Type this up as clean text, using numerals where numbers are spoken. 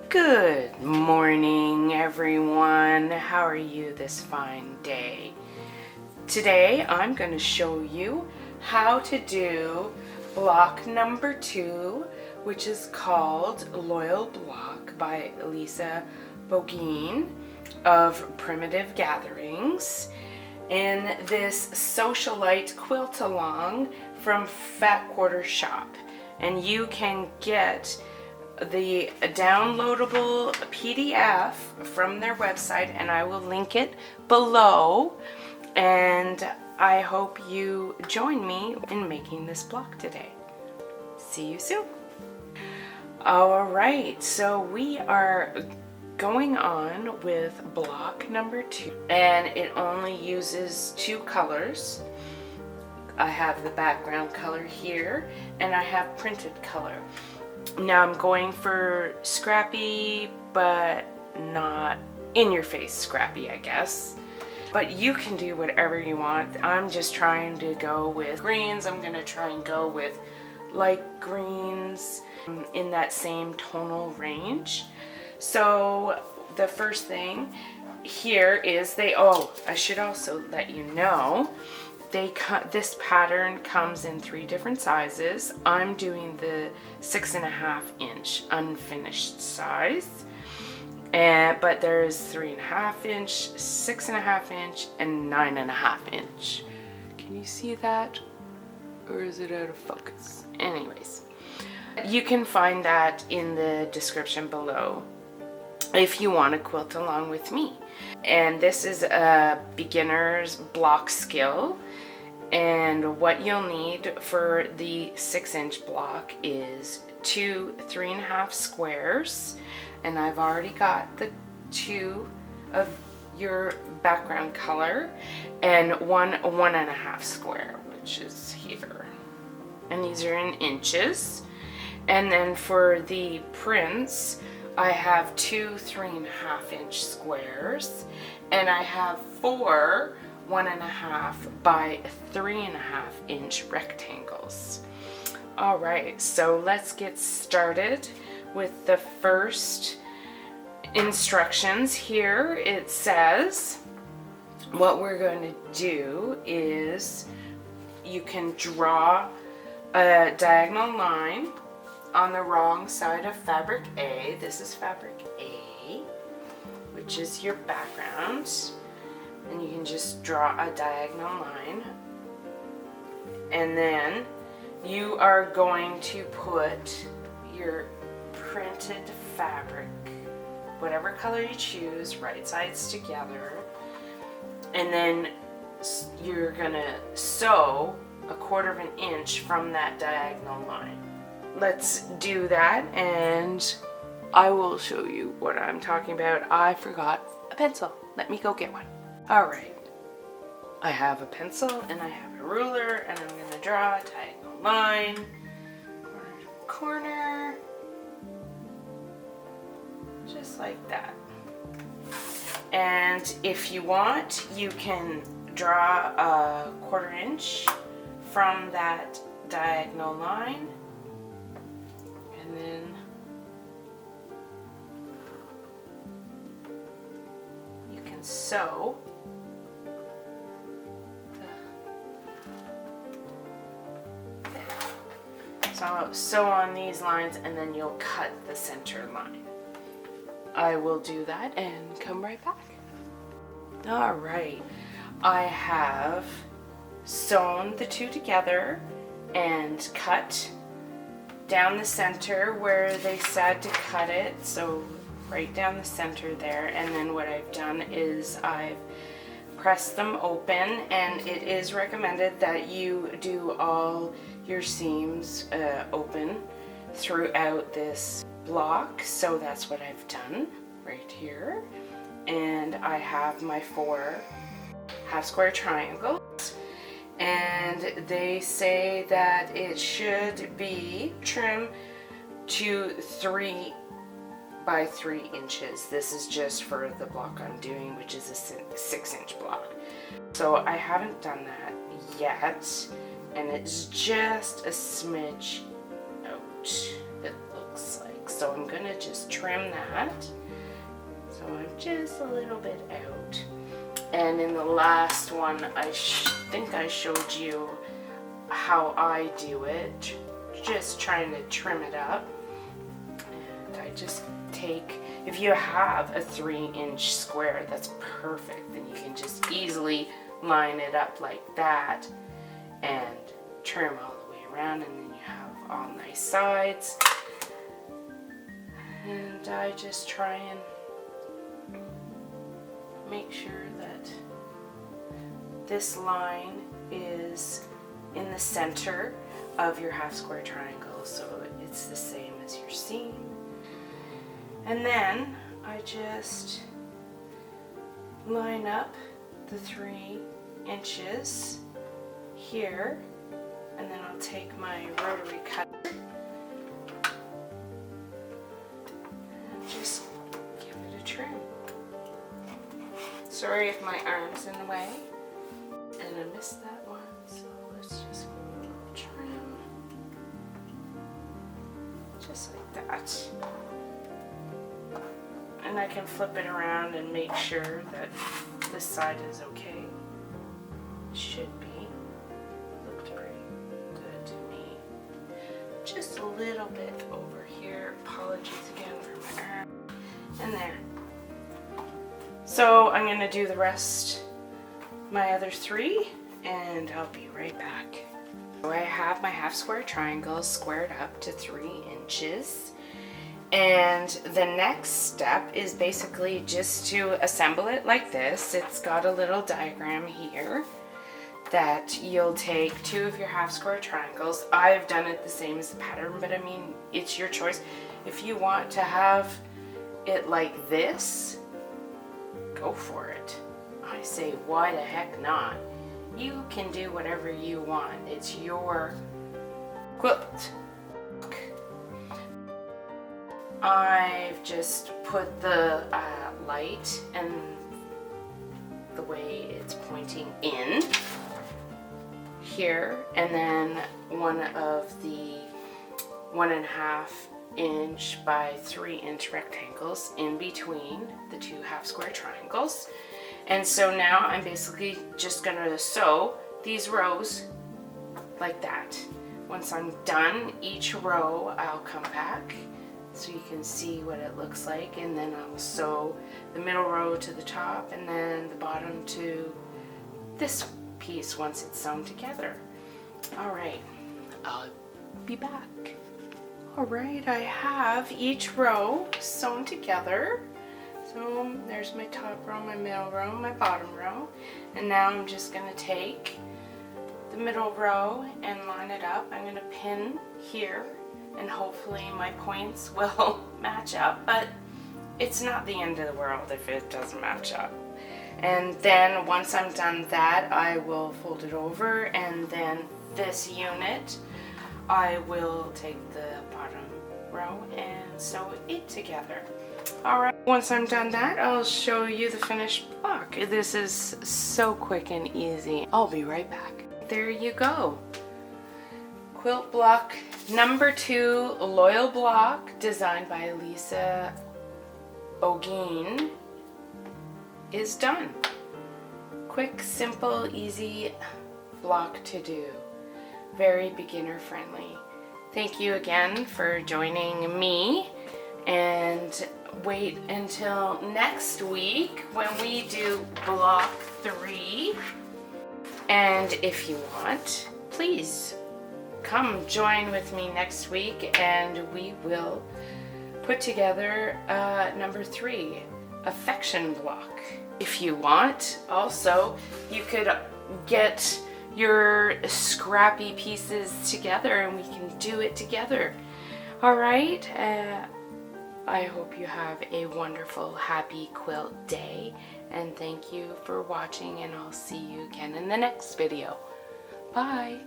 Good morning, everyone. How are you this fine day? Today I'm going to show you how to do block number 2, which is called Loyal Block by Lisa Bogeen of Primitive Gatherings in this Sewcialite quilt along from Fat Quarter Shop. And you can get the downloadable PDF from their website, and I will link it below. And I hope you join me in making this block today. See you soon. All right, so we are going on with block number 2, and it only uses 2 colors. I have the background color here, and I have printed color. Now I'm going for Scrappy, but not in your face Scrappy, I guess. But you can do whatever you want. I'm just trying to go with greens. I'm going to try and go with light greens in that same tonal range. So the first thing here is I should also let you know, this pattern comes in 3 different sizes. I'm doing the 6.5 inch unfinished size, but there's 3.5 inch, 6.5 inch, and 9.5 inch. Can you see that? Or is it out of focus? Anyways, you can find that in the description below if you want to quilt along with me. And this is a beginner's block skill. And what you'll need for the 6-inch block is 2 3.5 squares. And I've already got the 2 of your background color, and 1.5 square, which is here. And these are in inches. And then for the prints, I have 2 3.5 inch squares, and I have 4 1.5 by 3.5 inch rectangles. All right, so let's get started with the first instructions. Here it says what we're going to do is you can draw a diagonal line on the wrong side of fabric A. This is fabric A, which is your background. And you can just draw a diagonal line. And then you are going to put your printed fabric, whatever color you choose, right sides together. And then you're gonna sew 1/4 inch from that diagonal line. Let's do that, and I will show you what I'm talking about. I forgot a pencil. Let me go get one. All right. I have a pencil and I have a ruler, and I'm going to draw a diagonal line, corner to corner, just like that. And if you want, you can draw a 1/4 inch from that diagonal line, and then you can sew So sew on these lines, and then you'll cut the center line. I will do that and come right back. All right, I have sewn the 2 together and cut down the center where they said to cut it, so right down the center there. And then what I've done is I've pressed them open, and it is recommended that you do all your seams open throughout this block. So that's what I've done right here. And I have my 4 half square triangles, and they say that it should be trim to 3 by 3 inches. This is just for the block I'm doing, which is a 6-inch block. So I haven't done that yet, and it's just a smidge out, it looks like. thick, so I'm gonna just trim that. So I'm just a little bit out. And in the last one, I think I showed you how I do it, just trying to trim it up. And I just take, if you have a 3-inch square, that's perfect. Then you can just easily line it up like that and trim all the way around, and then you have all nice sides. And I just try and make sure that this line is in the center of your half square triangle, so it's the same as your seam. And then I just line up the 3 inches here, and then I'll take my rotary cutter and just give it a trim. Sorry if my arm's in the way, and I missed that one, so let's just give it a little trim, just like that. And I can flip it around and make sure that this side is okay. It should be. Looked pretty good to me. Just a little bit over here. Apologies again for my arm. And there. So I'm going to do the rest, my other 3, and I'll be right back. So I have my half square triangle squared up to 3 inches. And the next step is basically just to assemble it like this. It's got a little diagram here that you'll take 2 of your half square triangles. I've done it the same as the pattern, but I mean, it's your choice. If you want to have it like this, go for it. I say, why the heck not? You can do whatever you want. It's your quilt. I've just put the light and the way it's pointing in here, and then one of the 1.5 inch by 3 inch rectangles in between the 2 half square triangles. And so now I'm basically just gonna sew these rows like that. Once I'm done each row, I'll come back so you can see what it looks like, and then I'll sew the middle row to the top and then the bottom to this piece once it's sewn together. Alright, I'll be back. Alright, I have each row sewn together. So there's my top row, my middle row, my bottom row, and now I'm just going to take the middle row and line it up. I'm going to pin here, and hopefully my points will match up, but it's not the end of the world if it doesn't match up. And then once I'm done that, I will fold it over, and then this unit, I will take the bottom row and sew it together. Alright, once I'm done that, I'll show you the finished block. This is so quick and easy. I'll be right back. There you go. Quilt block number 2, Loyal block, designed by Lisa Ogeen, is done. Quick, simple, easy block to do. Very beginner friendly. Thank you again for joining me, and wait until next week when we do block 3. And if you want, please come join with me next week, and we will put together number 3, affection block. If you want, also, you could get your scrappy pieces together and we can do it together. Alright, I hope you have a wonderful, happy quilt day, and thank you for watching, and I'll see you again in the next video. Bye!